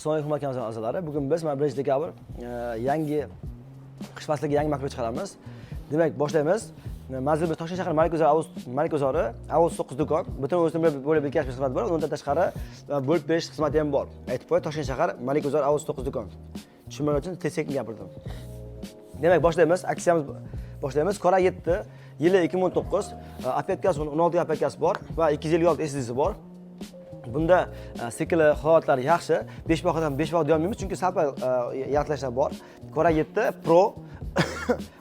Assalomu alaykum hurmatli a'zolari. Bugun biz 1 dekabr yangi qish fasliga yangi makro chiqaramiz. Demak, boshlaymiz. Manzil biz Toshkent shahar Malik Guzori, Avuz 9 do'kon. Butun o'zini bo'lib bekash xizmat bor. Undan tashqari bo'lib berish xizmati ham bor. Aytib qo'y, Toshkent shahar Malik Guzori, Avuz 9 do'kon. Tushunmagan uchun tez-sekin gapirdim. Demak, boshlaymiz. Aksiyamiz boshlaymiz. Qora 7 yili 2019, opyatkasi 16 opyatkasi bor va 256 SSD'si bor. Bunda sikli holatlari yaxshi. 5 bahodan 5 baho deyolmaymiz, chunki salpa yaxlashlar bor. Qora 7 Pro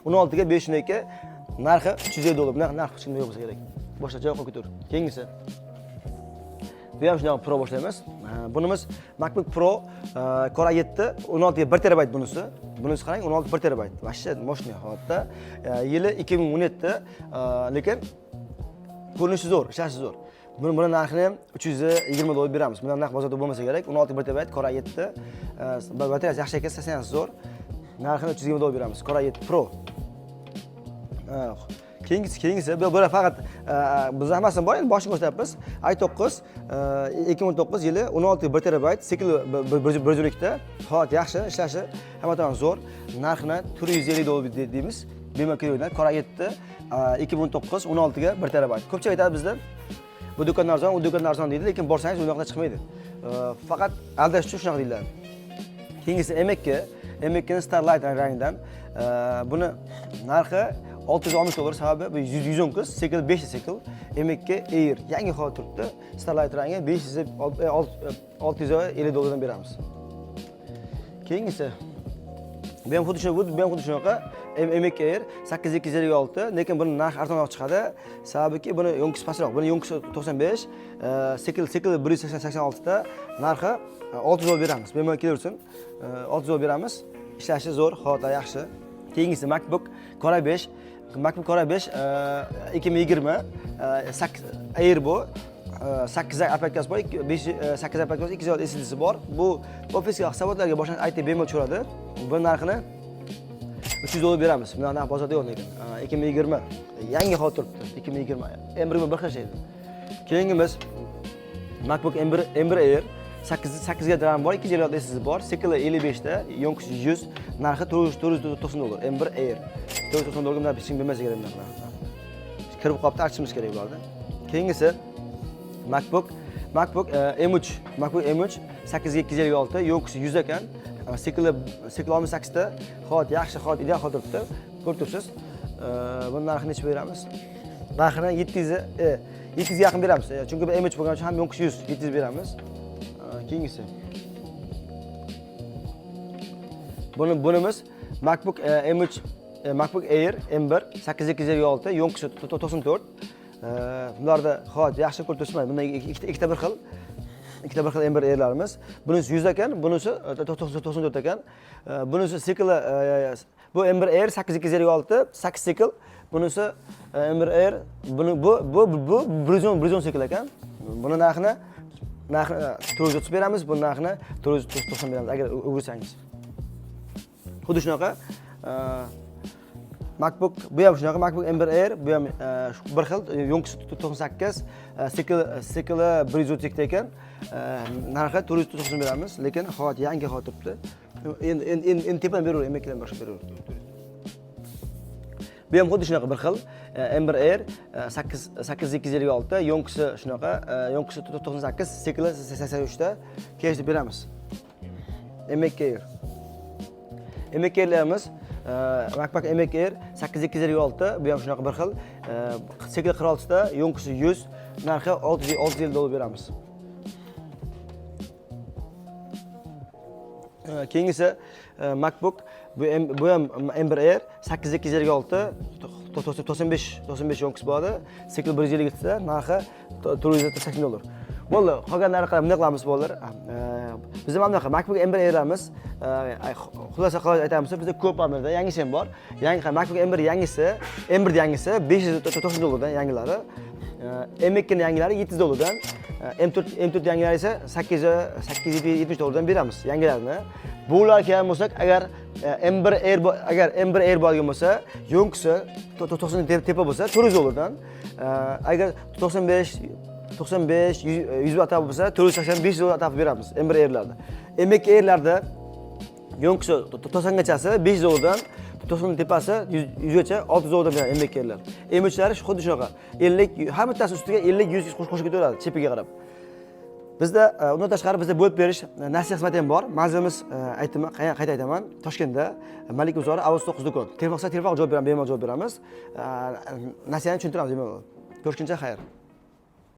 16 ga 502 narxi $350. Narxi tushunmay bo'lsa kerak. Boshqa joy qo'yib tur. Keyingisi. Bu ham shunaqa Pro boshlaymiz. Bunimiz MacBook Pro Qora 7 16 ga 1 terabayt bunisi. Bunisi qarang, 16 1 terabayt. Vashcha moshina holatda. Yili 2017, lekin ko'rinishi zo'r, ishlashi zo'r. Buni narxini ham $320 beramiz. Bundan narx bozorda bo'lmasa kerak. 16 1 terabayt Qora 7. Batareyasi yaxshi ekan, stansiyasi zo'r. Narxini $320 beramiz. Qora 7 Pro. Keyingisi bu faqat biz hammasini bor, endi boshini ko'rsatyapmiz. i9 2019 yili 16 1 terabayt, sikli 102 ta, holat yaxshi, ishlashi hamma tomondan zo'r. Narxini $450 deymiz. Bemalol Qora 7 2019 16 ga 1 terabayt. Ko'pchilik aytadi bizda bu do'konlar arzon, u do'konlar arzon deydi, lekin borsangiz unaqa chiqmaydi. Faqat aldash uchun shunaqa deyiladi. Keyingisi M2 ni Starlight rangidan. Buni narxi $660, sababi bu 110 kuz, sikl 5 sikl, M2 Air yangi holat turibdi. Starlight rangi $650 dan beramiz. Keyingisi bu ham xuddi shunaqa M2 Air 8256, lekin buni narxi arzonroq chiqadi. Sababiki buni yonkisi pastroq. Buni yonkisi 95, sikl 186 ta, narxi $600 beramiz. Bemalol kelaversin. $600 beramiz. Ishlashi zo'r, holatlari yaxshi. Keyingisi MacBook Qora 5 2020 Air bu 8 opyatkasi bor, 8 opyatkasi 200 SSD'si bor. Bu ofisga hisobotlarga boshlanib aytib bemalol tushiradi. Bu narxini $300 beramiz. Bundan narx bozorda yo'q lekin. 2020 yangi holat turibdi. 2020 M1 bir xil ishlaydi. Keyingimiz MacBook M1 Air 8 ga RAM bor, 256 SSD bor, sikli 55 ta, yonkisi 100, narxi $490. M1 Air. $490 bundan hech kim bilmasa kerak narxni. Kirib qolibdi, archimiz kerak bularda. Keyingisi MacBook M3 8 ga 256, yonkisi 100 ekan. Sikli 68 ta, holat yaxshi, holat ideal holat turibdi. Ko'rib turibsiz. Buni narxini necha beramiz? Narxini 700 ga yaqin beramiz. Chunki bu M3 bo'lgani uchun ham yonkisi 100, 700 beramiz. Keyingisi. Bunimiz MacBook MacBook Air M1 8256, yonkisi 94. Bularda holat yaxshi ko'rib turibsizmi? Bunda ikkita bir xil M1 Airlarimiz. Bunisi 100 ekan, bunisi 94 ekan. Bunisi sikli bu M1 Air 8256, 8 sikl. Bunisi M1 Air bu Brizon sikl ekan. Buni narxini $430 beramiz, bu narxini $490 beramiz agar o'girsangiz. Xuddi shunaqa MacBook, bu ham shunaqa MacBook M1 Air, bu ham bir xil, yonkisi 98, sikli 102 ekan. Narxi $490 beramiz, lekin holat yangi holat turibdi. Endi tepadan beraver, M2 dan boshqa beraver. Bu ham xuddi shunaqa bir xil M1 Air 8256, yonkisi shunaqa, yonkisi 98, sikli 83 ta, keyinchi beramiz. M2 Air. M2 Airlarimiz MacBook M2 Air 8256, bu ham shunaqa bir xil, sikli 46 ta, yonkisi 100, narxi $650 beramiz. Keyingisi MacBook bu ham M1 Air 8256, 95 yonkisi bo'ladi, sikli 152 ta, narxi $480. Bo'ldi, qolganlari qarab nima qilamiz bolalar? Biz ham bunaqa MacBook M1 Airlarimiz, xulosa qilib aytamiz, bizda ko'p amirda yangisi ham bor. Yangi MacBook M1 yangisi $590 dan yangilari. M2 ni yangilari $700 dan, M4 yangilari esa $870 dan beramiz yangilarini. Bular kelgan bo'lsak, agar M1 Air bo'lgan bo'lsa, yonkisi 90 tepa bo'lsa $400 dan, agar 95 95, 100 ataf bo'lsa, 485 ataf beramiz M1 Air'larda. M2 Air'larda yo'nqisi 90gachasi 5 zovdan 90 tepasi 100 gacha 6 zovdan beradi M2 Air'lar. M3'lari xuddi shunaqa. 50 hamma bittasi ustiga 50-100 qo'shib ketaveradi chepiga qarab. Bizda undan tashqari bizda bo'lib berish nasiya xizmati ham bor. Manzilimiz qayta aytaman, Toshkentda Malik Uzori Avos 9 do'kon. Telefon qilsa telefon javob beramiz, bemalol javob beramiz. Nasiyani tushuntiramiz bemalol. Ko'rishguncha xayr.